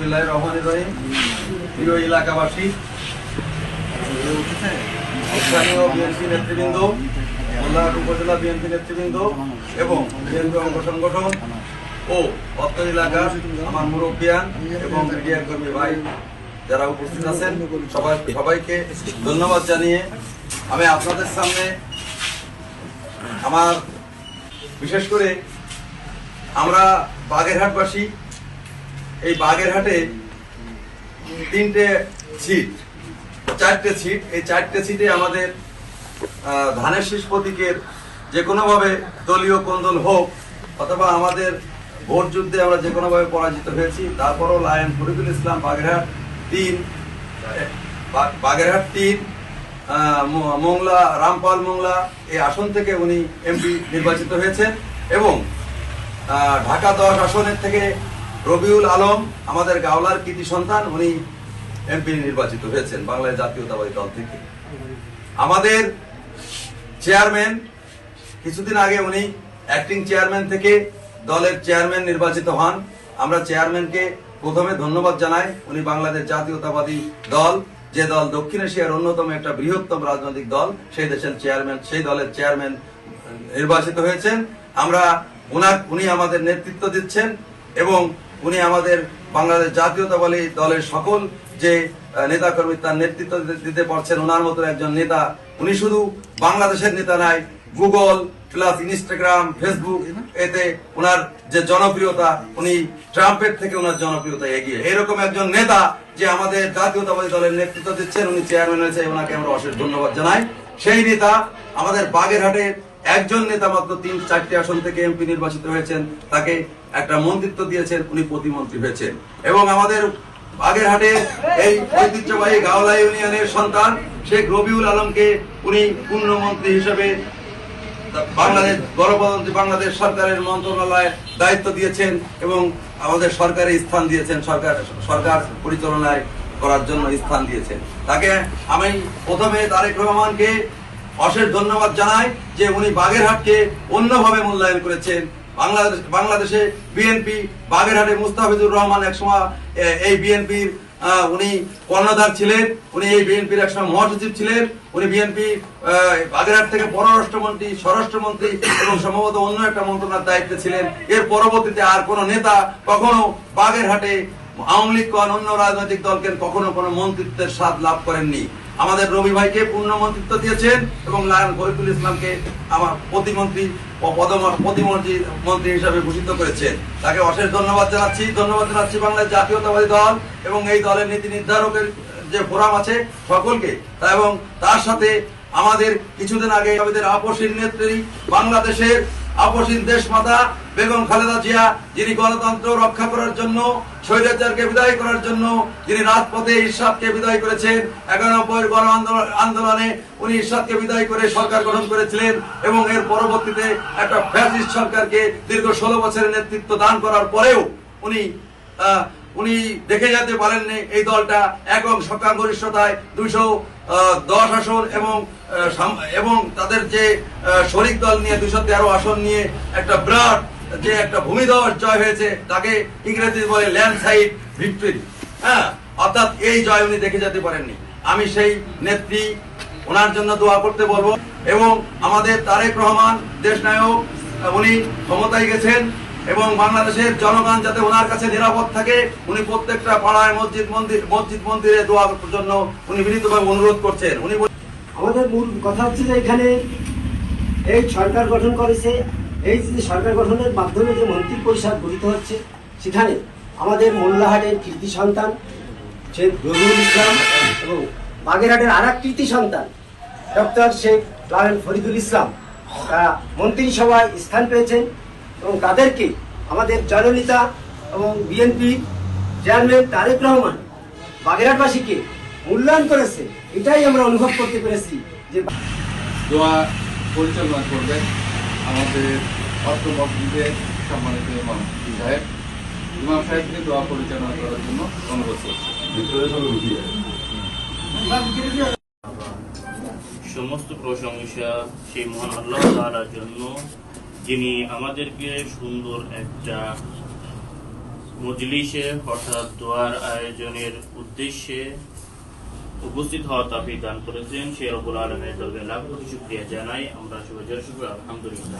বিসমিল্লাহির রহমানির রহিম। প্রিয় এলাকাবাসী, স্থানীয় বিএনপি নেতৃবৃন্দ, মোল্লাহাট উপজেলা বিএনপি নেতৃবৃন্দ এবং বিএনপি অঙ্গ সংগঠন ও অত্র এলাকার আমার মুরব্বিয়ান এবং মিডিয়া কর্মী ভাই যারা উপস্থিত আছেন, সবাইকে ধন্যবাদ জানিয়ে আমি আপনাদের সামনে আমার বিশেষ করে আমরা বাগেরহাটবাসী, এই বাগেরহাটে চারটে সিট, এই চারটে সিটে আমাদের ধানের শীষ প্রতীকের যে কোনোভাবে দলীয় কোন্দল হোক অথবা আমাদের ভোট যুদ্ধে আমরা যে কোনোভাবে পরাজিত হয়েছি, তারপরও লায়ন ফরিদুল ইসলাম বাগেরহাট 3 মোংলা রামপাল মোংলা এই আসন থেকে উনি এমপি নির্বাচিত হয়েছেন এবং ঢাকা 10 আসনের থেকে রবিউল আলম আমাদের গাওলার কৃতি সন্তান, উনি এমপি নির্বাচিত হয়েছেন বাংলাদেশ জাতীয়তাবাদী দল থেকে। আমাদের চেয়ারম্যান কিছুদিন আগে উনি অ্যাক্টিং চেয়ারম্যান থেকে দলের চেয়ারম্যান নির্বাচিত হন। আমরা চেয়ারম্যানকে প্রথমে ধন্যবাদ জানাই। উনি বাংলাদেশ জাতীয়তাবাদী দল, যে দল দক্ষিণ এশিয়ার অন্যতম একটা বৃহত্তম রাজনৈতিক দল, সেই দলের চেয়ারম্যান নির্বাচিত হয়েছেন। উনি আমাদের নেতৃত্ব দিচ্ছেন এবং উনি আমাদের বাংলাদেশ জাতীয়তাবাদী দলের সকল যে নেতাকর্মী তার নেতৃত্ব দিতে পারছেন। ওনার মতো একজন নেতা, উনি শুধু বাংলাদেশের নেতা নাই, গুগল প্লাস ইনস্টাগ্রাম, ফেসবুক, এতে ওনার যে জনপ্রিয়তা, উনি ট্রাম্পের থেকে ওনার জনপ্রিয়তা এগিয়ে। এরকম একজন নেতা যে আমাদের জাতীয়তাবাদী দলের নেতৃত্ব দিচ্ছেন, উনি চেয়ারম্যান হয়েছে, ওনাকে আমরা অশেষ ধন্যবাদ জানাই। সেই নেতা আমাদের বাগেরহাটের একজন নেতা মাত্র 3-4টি আসন থেকে এমপি নির্বাচিত হয়েছেন, তাকে একটা মন্ত্রিত্ব দিয়েছেন, উনি প্রতিমন্ত্রী হয়েছেন। এবং আমাদের বাগেরহাটের এই ঐতিহ্যবাহী গাওলা ইউনিয়নের সন্তান শেখ রবিউল আলমকে উনি পূর্ণমন্ত্রী হিসেবে বাংলাদেশ গণপ্রজাতন্ত্রী বাংলাদেশ সরকারের মন্ত্রণালয়ে দায়িত্ব দিয়েছেন এবং আমাদের সরকারে স্থান দিয়েছেন, সরকার পরিচালনায় করার জন্য স্থান দিয়েছেন। তাকে আমি প্রথমে তারেক রহমানকে অশেষ ধন্যবাদ জানাই যে উনি বাগেরহাটকে অন্যভাবে মূল্যায়ন করেছেন। বাংলাদেশে বিএনপি বাগেরহাটে মুস্তাফিজুর রহমান একসময় এই বিএনপির উনি কর্ণধার ছিলেন, উনি এই বিএনপির একসময় মহাসচিব ছিলেন, উনি বিএনপি বাগেরহাট থেকে পররাষ্ট্রমন্ত্রী, স্বরাষ্ট্রমন্ত্রী এবং সম্ভবত অন্য একটা মন্ত্রণালয়ের দায়িত্বে ছিলেন। এর পরবর্তীতে আর কোন নেতা কখনো বাগেরহাটে আওয়ামী লীগ অন্য রাজনৈতিক দলকে কখনো কোনো মন্ত্রিত্বের স্বাদ লাভ করেননি। আমাদের রবি ভাইকে পূর্ণ মন্ত্রিত্ব দিয়েছেন এবং লায়ন ফরিদুল ইসলামকে আমার প্রতিমন্ত্রী হিসাবে ঘোষিত করেছেন। তাকে অশেষ ধন্যবাদ জানাচ্ছি বাংলাদেশ জাতীয়তাবাদী দল এবং এই দলের নীতি নির্ধারকের যে ফোরাম আছে সকলকে। এবং তার সাথে আমাদের কিছুদিন আগে আমাদের আপসীন নেত্রী, বাংলাদেশের আপসীন দেশমাতা বেগম খালেদা জিয়া, যিনি গণতন্ত্র রক্ষা করার জন্য, স্বৈরাচারকে বিদায় করার জন্য যিনি রাজপথে ইরশাদকে বিদায় করেছেন, 91 গণ আন্দোলনে উনি ইরশাদকে বিদায় করে সরকার গঠন করেছিলেন এবং এর পরবর্তীতে একটা ফ্যাসিস্ট সরকারকে দীর্ঘ 16 বছরের নেতৃত্ব দান করার পরেও উনি দেখে যেতে পারেননি এই দলটা একক সংখ্যাগরিষ্ঠতায় 210 আসন এবং তাদের যে শরিক দল নিয়ে 213 আসন নিয়ে একটা বিরাট যে একটা ভূমিধস জয় হয়েছে, তাকে ইংরেজি বলে ল্যান্ডস্লাইড ভিক্টরি। অর্থাৎ এই জয় উনি দেখে যেতে পারেননি। আমি সেই নেত্রী, ওনার জন্য দোয়া করতে বলবো। এবং আমাদের তারেক রহমান দেশনায়ক, উনি ক্ষমতায় গেছেন এবং বাংলাদেশের জনগণ যাতে ওনার কাছে নিরাপদ থাকে, উনি প্রত্যেকটা পাড়ায় মসজিদ মন্দিরে দোয়ার জন্য উনি বিনীতভাবে অনুরোধ করছেন। আমাদের মূল কথা হচ্ছে যে এখানে এই সরকার গঠন করেছে, এই যে সরকার গঠনের মাধ্যমে যে মন্ত্রী পরিষদ গঠিত হচ্ছে, সেখানে আমাদের মোল্লাহাটের কৃতি সন্তান শেখ রবিউল ইসলাম এবং বাগেরহাটের আর এক কৃতি সন্তান ডক্টর শেখ লায়ন ফরিদুল ইসলাম তারা মন্ত্রিসভায় স্থান পেয়েছেন এবং তাদেরকে আমাদের জননেতা এবং বিএনপি চেয়ারম্যান তারেক রহমান বাগেরহাটবাসীকে মূল্যায়ন করেছে। এটাই আমরা অনুভব করতে পেরেছি। যে দোয়া পরিচালনা করবেন আমাদের অত্র মসজিদের সম্মানিত ইমাম সাহেবকে দোয়া পরিচালনা করার জন্য অনুরোধ করছি। সমস্ত প্রশংসা সেই মহান আল্লাহ তাআলার জন্য, যিনি আমাদেরকে সুন্দর একটা মজলিসে অর্থাৎ দোয়ার আয়োজনের উদ্দেশ্যে উপস্থিত হওয়া তাফিক দান করেছেন সেই রব্বুল আলামিনের দরবারে লাখ কোটি শুকরিয়া জানাই। আমরা সবাই জোরে শুকর আলহামদুলিল্লাহ।